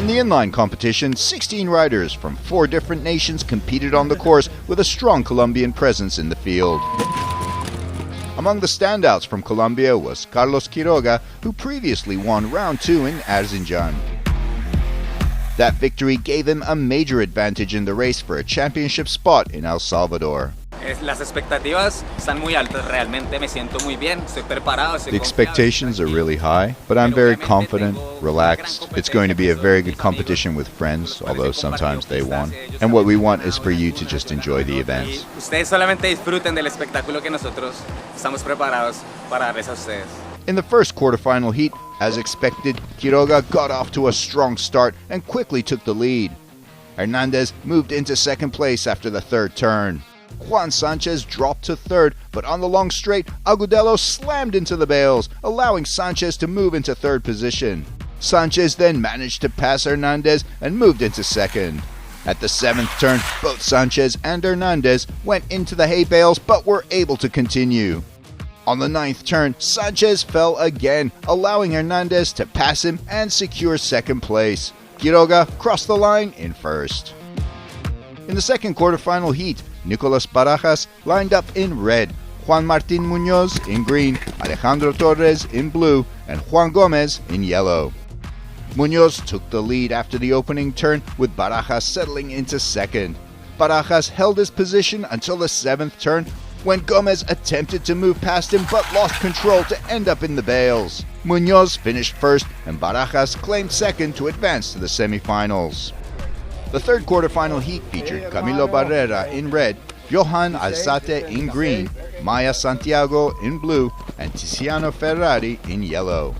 In the inline competition, 16 riders from 4 different nations competed on the course with a strong Colombian presence in the field. Among the standouts from Colombia was Carlos Quiroga, who previously won round 2 in Erzincan. That victory gave him a major advantage in the race for a championship spot in El Salvador. Las expectativas están muy altas, realmente me siento muy bien, estoy preparado. The expectations are really high, but I'm very confident, relaxed. It's going to be a very good competition with friends, although sometimes they won. And what we want is for you to just enjoy the events. Ustedes solamente disfruten del espectáculo que nosotros estamos preparados para darles a ustedes. In the first quarterfinal heat, as expected, Quiroga got off to a strong start and quickly took the lead. Hernandez moved into second place after the third turn. Juan Sanchez dropped to third, but on the long straight, Agudelo slammed into the bales, allowing Sanchez to move into third position. Sanchez then managed to pass Hernandez and moved into second. At the 7th turn, both Sanchez and Hernandez went into the hay bales but were able to continue. On the 9th turn, Sanchez fell again, allowing Hernandez to pass him and secure second place. Quiroga crossed the line in first. In the second quarterfinal heat, Nicolas Barajas lined up in red, Juan Martin Munoz in green, Alejandro Torres in blue, and Juan Gomez in yellow. Munoz took the lead after the opening turn, with Barajas settling into second. Barajas held his position until the 7th turn, when Gomez attempted to move past him but lost control to end up in the bales. Munoz finished first, and Barajas claimed second to advance to the semifinals. The third quarterfinal heat featured Camilo Barrera in red, Johan Alzate in green, Maya Santiago in blue, and Tiziano Ferrari in yellow.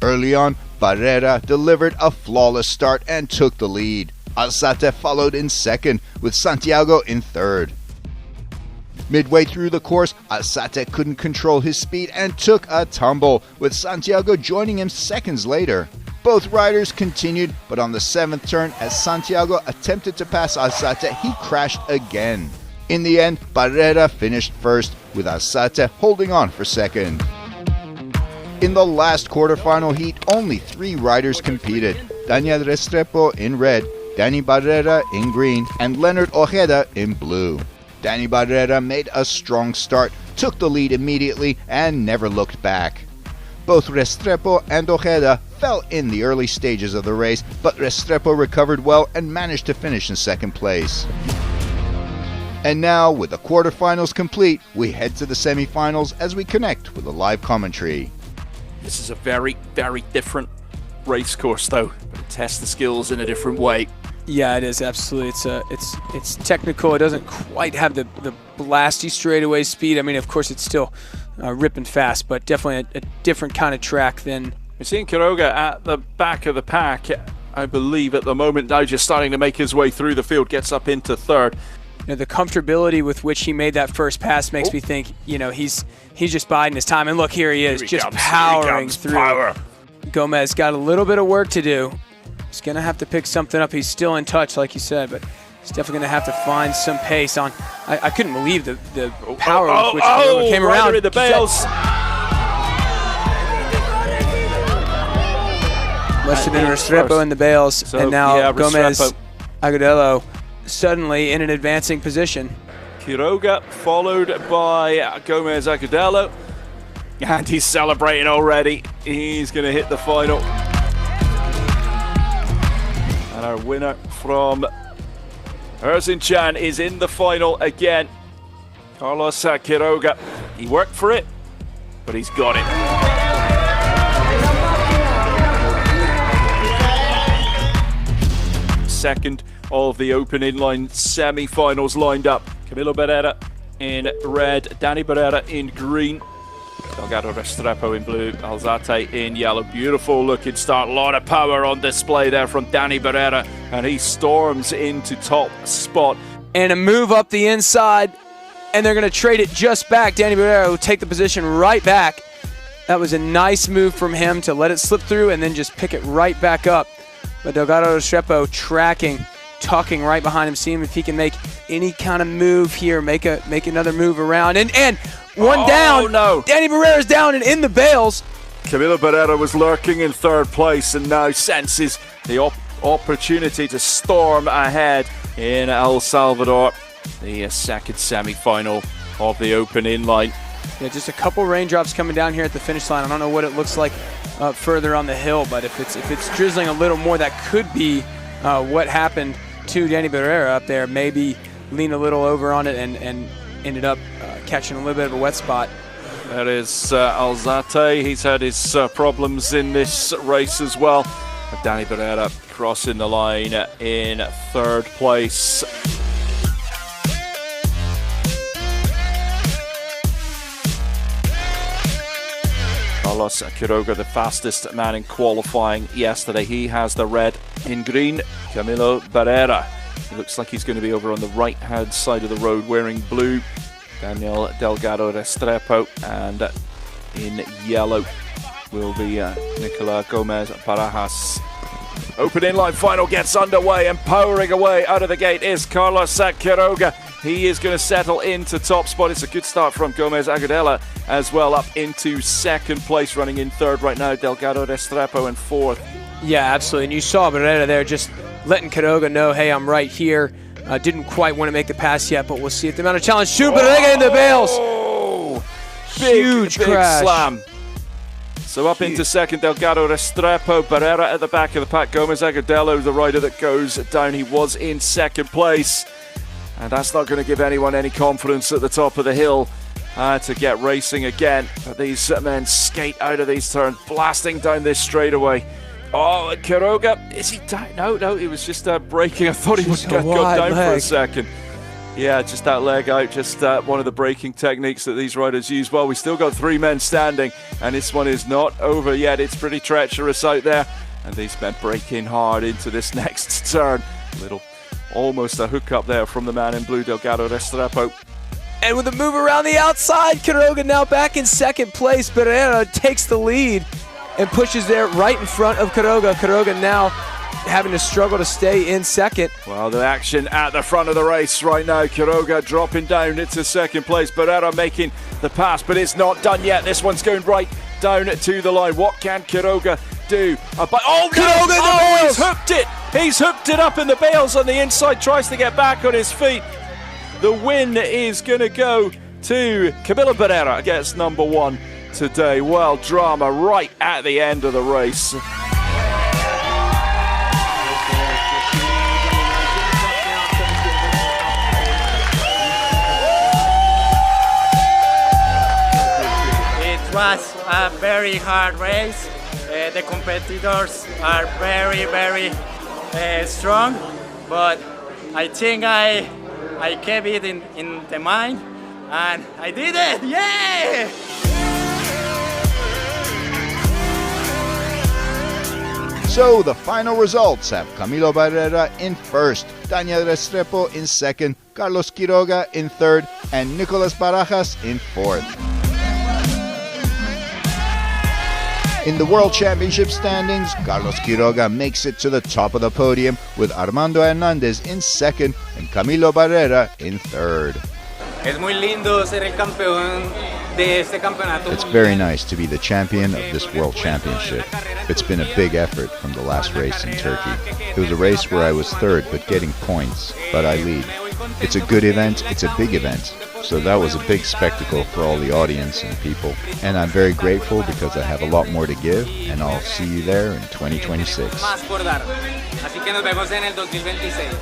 Early on, Barrera delivered a flawless start and took the lead. Alzate followed in second, with Santiago in third. Midway through the course, Alzate couldn't control his speed and took a tumble, with Santiago joining him seconds later. Both riders continued, but on the 7th turn, as Santiago attempted to pass Alzate, he crashed again. In the end, Barrera finished first, with Alzate holding on for second. In the last quarterfinal heat, only 3 riders competed: Daniel Restrepo in red, Danny Barrera in green, and Leonard Ojeda in blue. Danny Barrera made a strong start, took the lead immediately, and never looked back. Both Restrepo and Ojeda fell in the early stages of the race, but Restrepo recovered well and managed to finish in second place. And now, with the quarterfinals complete, we head to the semifinals as we connect with a live commentary. This is a very, very different race course, though. It tests the skills in a different way. Yeah, it is absolutely. It's technical. It doesn't quite have the blasty straightaway speed. I mean, of course, it's still ripping fast, but definitely a different kind of track than. We're seeing Quiroga at the back of the pack, I believe, at the moment. Now just starting to make his way through the field, gets up into third. You know, the comfortability with which he made that first pass makes me think, you know, he's just biding his time. And look, here he is, just powering through. Power. Gomez got a little bit of work to do. He's going to have to pick something up. He's still in touch, like you said, but he's definitely going to have to find some pace on. I couldn't believe the power with which Quiroga came around. In the bales. Must have been Restrepo in the bales, so, and now Gomez Agudelo suddenly in an advancing position. Quiroga followed by Gomez Agudelo, and he's celebrating already. He's going to hit the final. And our winner from Erzincan is in the final again. Carlos Quiroga. He worked for it, but he's got it. Second of the open inline semi-finals lined up. Camilo Barrera in red, Danny Barrera in green, Delgado Restrepo in blue, Alzate in yellow. Beautiful looking start, a lot of power on display there from Danny Barrera, and he storms into top spot. And a move up the inside, and they're going to trade it just back. Danny Barrera will take the position right back. That was a nice move from him to let it slip through and then just pick it right back up. But Delgado Restrepo tracking, talking right behind him, seeing if he can make any kind of move here, make another move around. And one down. No. Danny Barrera's down and in the bales. Camilo Barrera was lurking in third place and now senses the opportunity to storm ahead in El Salvador, the second semi-final of the Open Inline. Yeah, just a couple raindrops coming down here at the finish line. I don't know what it looks like further on the hill, but if it's drizzling a little more, that could be what happened to Danny Barrera up there. Maybe lean a little over on it and ended up catching a little bit of a wet spot. That is Alzate. He's had his problems in this race as well. Danny Barrera crossing the line in third place. Carlos Quiroga, the fastest man in qualifying yesterday. He has the red in green. Camilo Barrera, he looks like he's going to be over on the right-hand side of the road wearing blue. Daniel Delgado Restrepo, and in yellow will be Nicolas Gomez Barajas. Open inline final gets underway, and powering away out of the gate is Carlos Quiroga. He is going to settle into top spot. It's a good start from Gomez Agudela as well, up into second place, running in third right now. Delgado Restrepo in fourth. Yeah, absolutely. And you saw Barrera there just letting Quiroga know, hey, I'm right here. Didn't quite want to make the pass yet, but we'll see if the amount of challenge. Shoot, Barrera in the bales. Huge big crash. Slam. So up into second, Delgado Restrepo. Barrera at the back of the pack. Gomez Agudelo, the rider that goes down. He was in second place. And that's not going to give anyone any confidence at the top of the hill to get racing again. But these men skate out of these turns, blasting down this straightaway. Oh, and Quiroga, is he down? No, he was just braking. I thought he was going to go down for a second. Yeah, just that leg out, just one of the braking techniques that these riders use. Well, we still got three men standing, and this one is not over yet. It's pretty treacherous out there, and these men break in hard into this next turn. Almost a hook up there from the man in blue, Delgado Restrepo. And with a move around the outside, Quiroga now back in second place. Barrera takes the lead and pushes there right in front of Quiroga. Quiroga now having to struggle to stay in second. Well, the action at the front of the race right now. Quiroga dropping down into second place. Barrera making the pass, but it's not done yet. This one's going right down to the line. What can Quiroga do? He's hooked it! He's hooked it up in the bales on the inside, tries to get back on his feet. The win is going to go to Camilo Barrera, gets number one today. Well, drama right at the end of the race. It was a very hard race. The competitors are very, very strong, but I think I kept it in the mind, and I did it! Yeah! So the final results have Camilo Barrera in first, Daniel Restrepo in second, Carlos Quiroga in third, and Nicolas Barajas in fourth. In the World Championship standings, Carlos Quiroga makes it to the top of the podium with Armando Hernandez in second and Camilo Barrera in third. Es muy lindo ser el campeón de este campeonato. It's very nice to be the champion of this World Championship. It's been a big effort from the last race in Turkey. It was a race where I was third but getting points, but I lead. It's a good event, it's a big event. So that was a big spectacle for all the audience and people. And I'm very grateful because I have a lot more to give, and I'll see you there in 2026. Más por dar. Así que nos vemos en el 2026.